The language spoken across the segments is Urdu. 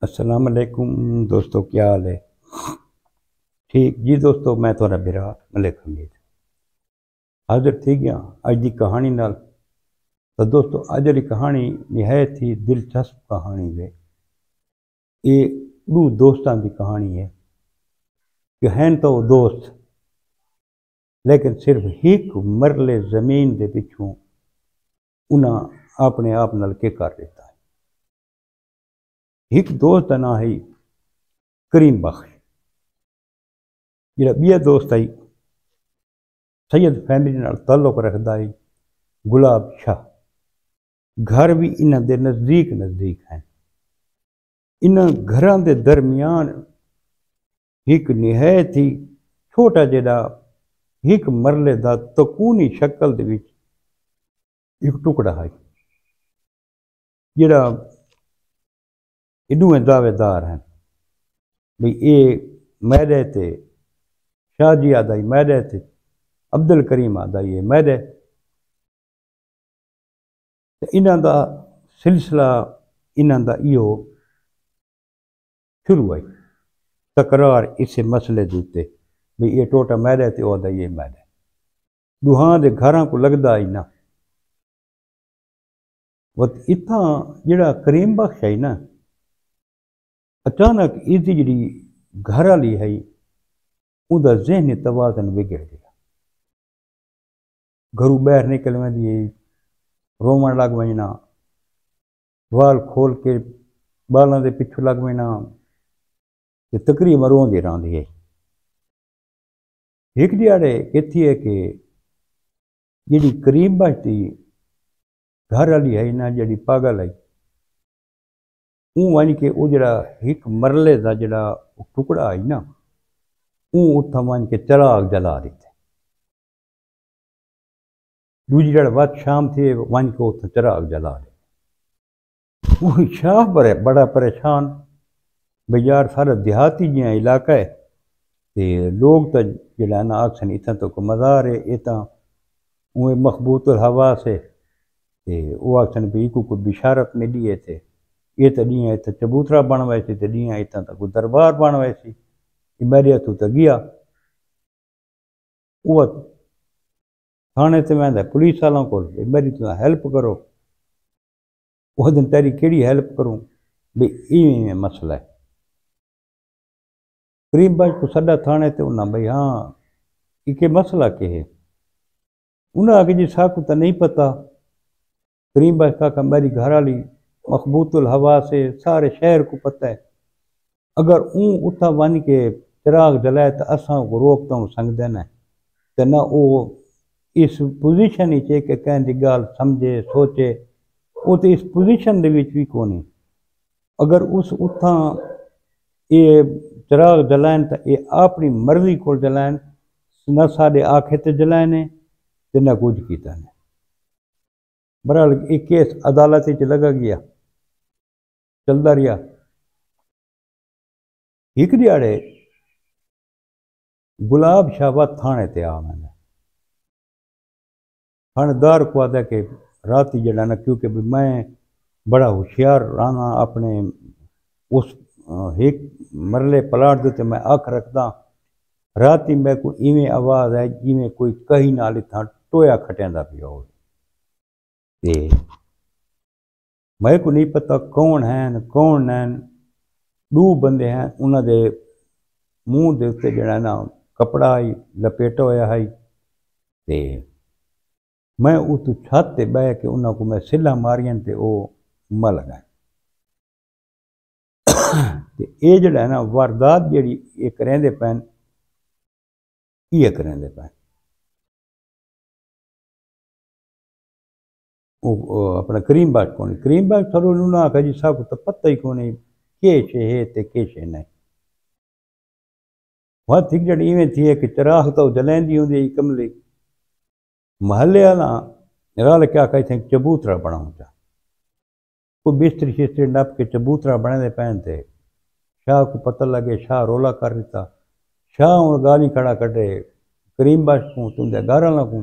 السلام علیکم دوستو، کیا حال ہے؟ ٹھیک جی دوستو، میں تھوڑا برا ملک حمید حاضر تھی گیا اج دی کہانی نال۔ تو دوستو، اج والی کہانی نہایت ہی دلچسپ کہانی ہے۔ یہ دو دوستان دی کہانی ہے کہ ہیں تو وہ دوست، لیکن صرف ایک مرلے زمین دے پچھوں انہاں اپنے آپ نال کے کر دیتا ہے۔ ایک دوست دا نام ہے کریم بخش، جڑا بیا دوست آئی سید فیملی نال تعلق رکھدا ہے گلاب شاہ۔ گھر بھی انہاں دے نزدیک ہیں۔ انہاں گھراں دے درمیان ایک نہایت ہی چھوٹا جڑا ایک مرلے دا تکونی شکل دے وچ ایک ٹکڑا ہے جڑا دوویں دعوے دار ہیں بھئی اے میرے تے شاہ جی آدائی میرے تے عبد الکریم آدائی میرے۔ انہاں دا سلسلہ انہاں دا ایو شروع ہوئی تکرار اس مسئلے دوتے بھئی یہ ٹوٹا میرے تے او دا یہ میرے، دوہاں دے گھراں کو لگدا ہی نا۔ اتھاں جڑا کریم بخش ہے نا، اچانک اس دی جڑی گھر والی ہے اون دا ذہنی توازن بگڑ گیا۔ گھروں باہر نکل ویندی ہے، رومن لگ وینا، وال کھول کے بالاں دے پچھو لگ وینا تے تقریباً روندی رہندی ہے۔ ایک دیہڑے کہتی ہے کہ جڑی کریم بخش دی گھر والی ہے نا، جڑی پاگل ہے، اون ون کے او جڑا ایک مرلے دا جڑا ٹکڑا ہے نا، اون اتھاں ون کے چراغ جلا دیتے۔ دوجی جڑا وقت شام تھی ون کے اتھاں چراغ جلا دے۔ وہ شاہ بڑا پریشان بھئی یار سارا دیہاتی جیاں علاقہ ہے تے لوگ تا جڑا نا آکسن اتھاں تو کو مزار ہے، اتھاں اوے مخبوط الہوا سے تے او آکسن بھی کو بشارت ملی ہے تے یہ تا دیاں اتھاں چبوترا بن وے سی تے دیاں اتھاں تا کوئی دربار بن وے سی۔ میرے تو تا گیا وہ تھانے تے میں پولیس والوں کو میری تو ہیلپ کرو۔ وہ دن تیری کیڑی ہیلپ کروں بھئی ایویں مسئلہ ہے۔ کریم بخش کو سڈا تھانے تے انہاں بھئی ہاں یہ مسئلہ کہ ہے؟ انہاں آگے جی ساکو تا نہیں پتہ۔ کریم بخش کا میری گھر والی مخبوط الہوا سے سارے شہر کو پتہ ہے، اگر اون اتھا ون کے چراغ جلائے تو اساں کو روک تو سنگ دینا ہے تے نہ او اس پوزیشن ہی چے کہ کہیں دی گال سمجھے سوچے، وہ تو اس پوزیشن دے وچ بھی کونی۔ اگر اس اتھاں یہ چراغ جلائیں تو یہ اپنی مرضی کو جلائیں، نہ ساڈے آکھے تے جلائیں تے نہ کچھ کیتا نے۔ برحال ایک کیس عدالت وچ لگا گیا، چلدا رہیا۔ ایک دیہڑے گلاب شاہ وقت تھانے تے آ میں تھاندار کو آدھا کہ راتی جڑا نا، کیونکہ میں بڑا ہوشیار رہنا اپنے اس ایک مرلے پلاٹ دے تے میں آنکھ رکھدا، راتی میں کو ایویں آواز ہے جویں کوئی کہیں نال اتھاں ٹویا کھٹیندا پیا ہوئے تے میں کو نہیں پتہ کون ہیں کون ہیں۔ دو بندے ہیں، انہاں دے منہ دے تے جڑا نا کپڑا ہی لپیٹا ہویا ہے تے میں اتو چھت تے بہ کے انہاں کو میں سلہ ماریاں تے او مل گئے۔ تے اے جڑا ہے نا واردات جڑی یہ کریندے پین، یہ کریندے پین او اپنا کریم بخش کو نہیں۔ کریم بخش تھوڑا انہوں آکھا جی صاحب کو تو پتہ ہی کونی کے شے ہے تے کے شے نہیں۔ وہاں تھک جڑی ایویں تھی ہے کہ چراغ تو جلیندی ہوندی ہے کملی، محلے والا رل کے آکھا تھے چبوترا بناؤں چا، کوئی بستری شستری نپ کے چبوترا بنے دے پہن تے شاہ کو پتہ لگے، شاہ رولا کر دیتا۔ شاہ ہوں گالی کھڑا کٹے کریم بخش کو تم دے گھر والا کو،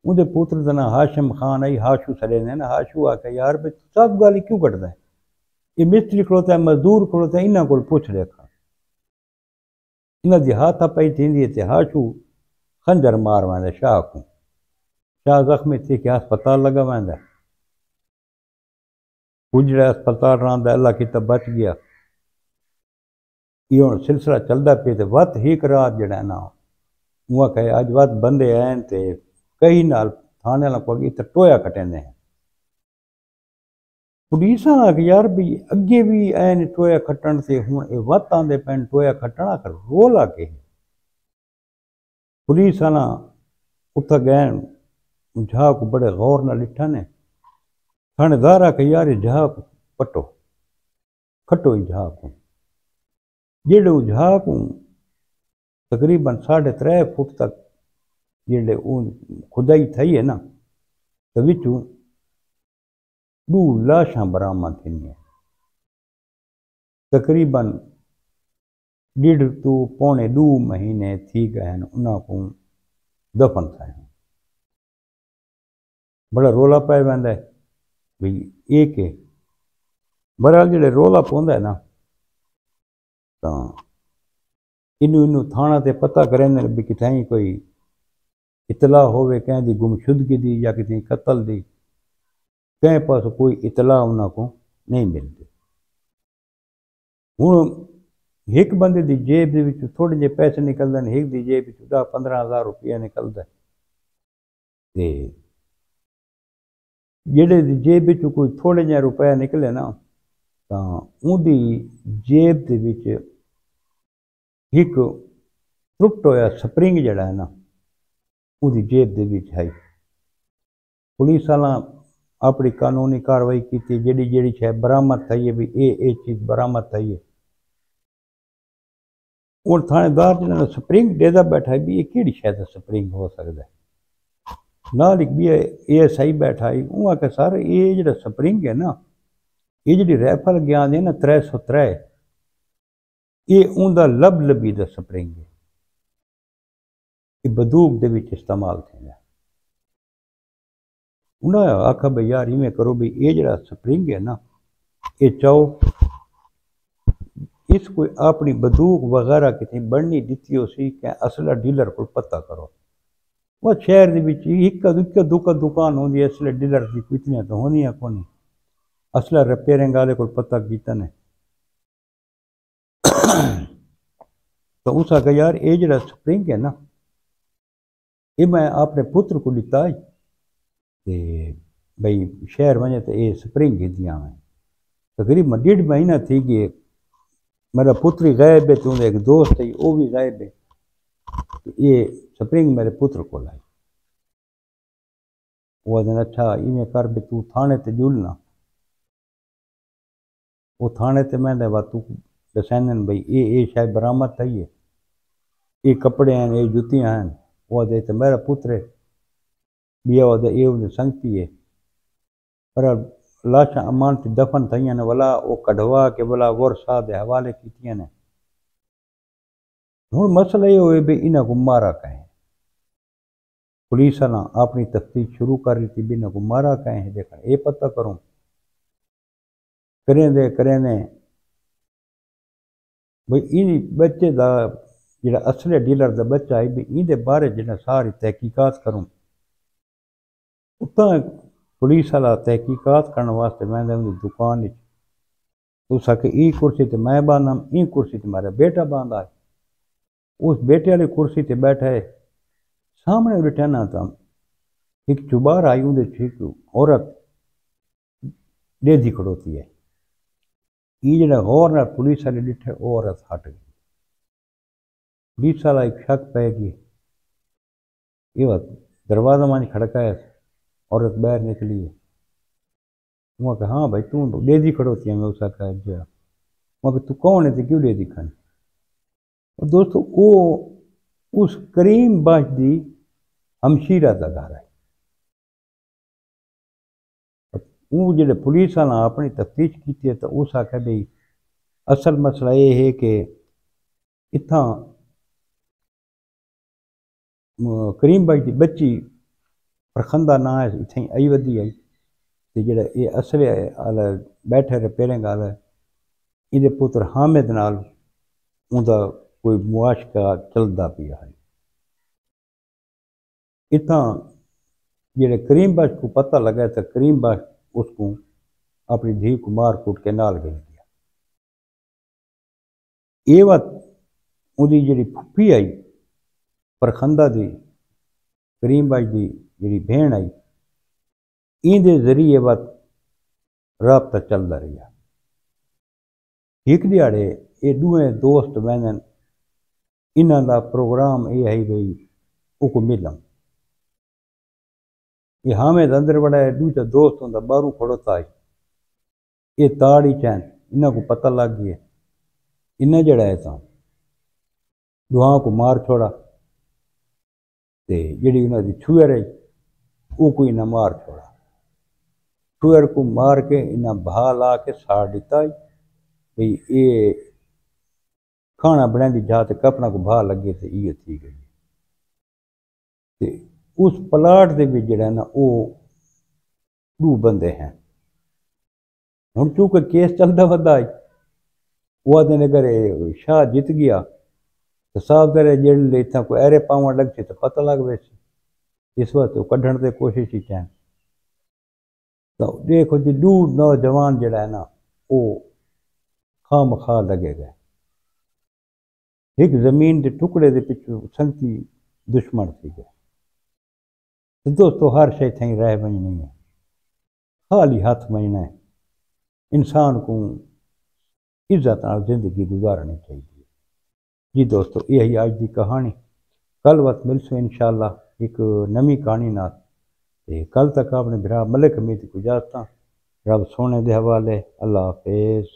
ان دے پوتر دا نا ہاشم خان آئی، ہاشو سڑے نے نا، ہاشو آکھا یار بھئی سب گالی کیوں کٹدا ہے؟ یہ مستری کھڑوتا ہے، مزدور کھڑوتا ہے، انہاں کو پوچھ دیکھا انہاں دی ہاتھ پئی تھیندی ہے تے ہاشو خنجر مار ویندا شاہ کو، شاہ زخمی تھی کہ ہسپتال لگا ویندا اجڑا ہسپتال رہندا اللہ کی تب بچ گیا۔ یہ ہن سلسلہ چلدا پیا تے وت ہیک رات جڑا ہے نا اُواں کہ اج وت بندے آئن تے کئی نال تھانے والا کو تے ٹویا کٹیندے ہیں۔ پولیس آ کہ یار بھی اگے بھی این ٹویا کھٹن تے ہن اے وت آندے پین ٹویا کھٹنا کر رولا کے پولیس آنا اتھا گئے جھا کو بڑے غور نال ڈٹھا نے تھانے دار آ کہ یار جھا کو پٹو کھٹو ہی جھا کو جڑے جھا کو تقریباً 3.5 فٹ تک جڑے کھدائی تھئی ہے نا تو وچوں 2 لاشاں برآمد تھینیاں تقریباً 1.5 to پونے 2 مہینے تھی گئے ہیں انہاں کو دفن تھائے بڑا رولا پائے ویندا ہے بھئی یہ کہ بہرحال جڑے رولا پوندا ہے نا تاں انہوں تھانہ تے پتہ کریں بھی کتھائیں کوئی اطلاع ہوئے کہیں دی گمشدگی دی یا کتنی قتل دی کہیں پاس کوئی اطلاع انہاں کو نہیں ملتی ہن ایک بندے دی جیب دے وچ تھوڑے جے پیسے نکلدے ہیں ایک دی جیب وچ 10-15 ہزار روپیہ نکلدا ہے تے جڑے دی جیب وچ کوئی تھوڑے جے روپیہ نکلے نا تاں اون دی جیب دے وچ ایک ٹرٹ ہویا سپرنگ جڑا ہے نا اون دی جیب دے وچ ہے پولیس والا اپنی قانونی کاروائی کی جڑی شے برآمد تھئی ہے بھی اے چیز برآمد تھئی ہے اور تھانے دار جنہاں سپرنگ ڈیدا بیٹھا ہے بھی یہ کیڑی شے دا سپرنگ ہو سکدا ہے نال ایک بھی اے ایس آئی بیٹھا ہے اون کہ سر یہ جڑا سپرنگ ہے نا یہ جڑی ریفل گیا دے نا 303 یہ اون دا لب لبی دا سپرنگ ہے یہ بندوق دے وچ استعمال تھیندا انہاں آکھا بھئی یار ایویں کرو بھی یہ جڑا سپرنگ ہے نا یہ چاہو اس کوئی اپنی بندوق وغیرہ کتنی بڑھنی دتی ہو سی کہ اسلحہ ڈیلر کو پتہ کرو وہ شہر دے وچ ایک دکان ہوندی ہے اسلحہ ڈیلر دی کتنی تو ہونیاں کونی اسلحہ ریپیئرنگ والے کو پتہ کیتا نے تو اس آ کہ یار یہ جڑا سپرنگ ہے نا یہ میں اپنے پتر کو لتا ہے تے بھئی شہر ونجے تے یہ سپرنگ دیاں میں تقریباً 1.5 مہینہ تھی گئے میرا پتری غائب ہے تو ایک دوست ہے وہ بھی غائب ہے یہ سپرنگ میرے پتر کو لائی وہ دن اچھا ایویں کر بھی تو تھانے تے جلنا وہ تھانے تے میں دے وا تو دسینن بھئی یہ شاید برآمد تھی ہے یہ کپڑے ہیں یہ جتیاں ہیں وہ دے تے میرا پتر ہے بیا وہ دے یہ سنگتی ہے پر لاشاں امانتی دفن تھیاں نے ولا وہ کڈوا کے ولا ور صاحب دے حوالے کیتیاں نے ہن مسئلہ یہ ہوئے بھی انہاں کو مارا کہیں پولیس نے اپنی تفتیش شروع کر دی تھی بھی انہاں کو مارا کہیں دیکھا یہ پتہ کروں کریں دے بھئی این بچے دا جڑا اصل ڈیلر دا بچہ ہے بھی این دے بارے جڑا ساری تحقیقات کروں اتاں پولیس والا تحقیقات کرنے واسطے میں دے دکان اس آ کہ ای کرسی تے میں باندھا ای کرسی تے میرا بیٹا باندھا اس بیٹے والی کرسی تے بیٹھا ہے سامنے بٹھانا تھا ایک چبار آئی ہوں دے عورت ڈیدھی کھڑوتی ہے یہ جڑا غور نہ پولیس والے ڈٹھے وہ عورت ہٹ گئی پولیس والا ایک شک پہ گئی یہ وقت دروازہ مان کھڑکایا عورت باہر نکلی ہے وہ کہ ہاں بھائی تو ڈیدھی کھڑوتی ہے میں اسا کہا جا وہ کہ تو کون ہے تو کیوں ڈیدھی کھڑی اور دوستو وہ اس کریم باش دی ہمشیرہ دا گھر ہے وہ جڑے پولیس والا اپنی تفتیش کی ہے تو اس آخر بھئی اصل مسئلہ یہ ہے کہ اتھاں کریم بائی دی بچی پرخندہ نہ ہے اتھیں آئی ودی آئی تے جڑا یہ اصل والا بیٹھے ریپیئرنگ والا یہ پتر حامد نال اوندا کوئی معاشقہ چلدا پیا ہے۔ اتنا جڑے کریم بخش کو پتہ لگا تو کریم بخش اس کو اپنی دھی کو مار کوٹ کے نال گئی گیا۔ یہ وقت اندی جڑی پھپھی آئی پرخندہ دی کریم بخش دی جڑی بہن آئی این دے ذریعے وقت رابطہ چلتا رہا۔ ایک دیہڑے یہ دوئے دوست بہن انہاں دا پروگرام یہ ہے بھئی او کو ملن۔ یہ حامد اندر بڑا ہے، دوسرا دوست ہوندا باہروں کھڑوتا ہے، یہ تاڑی چین انہاں کو پتہ لگ گیا، انہاں جڑا ہے تاں دعاں کو مار چھوڑا تے جڑی انہاں دی چھوئے رہی او کو انہاں مار چھوڑا۔ چھوئر کو مار کے انہاں بھا لا کے ساڑ دیتا ہے بھئی یہ کھانا بنائیں دی جا تے کپڑا کو بھا لگے تے یہ تھی گئی۔ تے اس پلاٹ دے بھی جڑا ہے نا او دو بندے ہیں۔ ہن چونکہ کیس چلدا ودا ہے، وہ آدھے نے اگر شاہ جیت گیا تو صاحب کرے جڑے لے اتنا کوئی ایرے پاؤں لگ سی تو پتہ لگ ویسی، اس وقت وہ کڈھن دے کوشش ہی چین۔ تو دیکھو جی دو نوجوان جڑا ہے نا وہ خواہ مخواہ لگے گئے، ایک زمین دے ٹکڑے دے پچھو سنگتی دشمن تھی گئے۔ تو دوستو ہر شے تھیں رہ ونجنی ہے، خالی ہاتھ ونجنا ہے، انسان کو عزت نال زندگی گزارنی چاہیے۔ جی دوستو یہی آج دی کہانی، کل وقت ملسو انشاءاللہ ایک نمی کہانی نال۔ کل تک آپ نے بھرا ملک امید کو اجازت، رب سونے دے حوالے، اللہ حافظ۔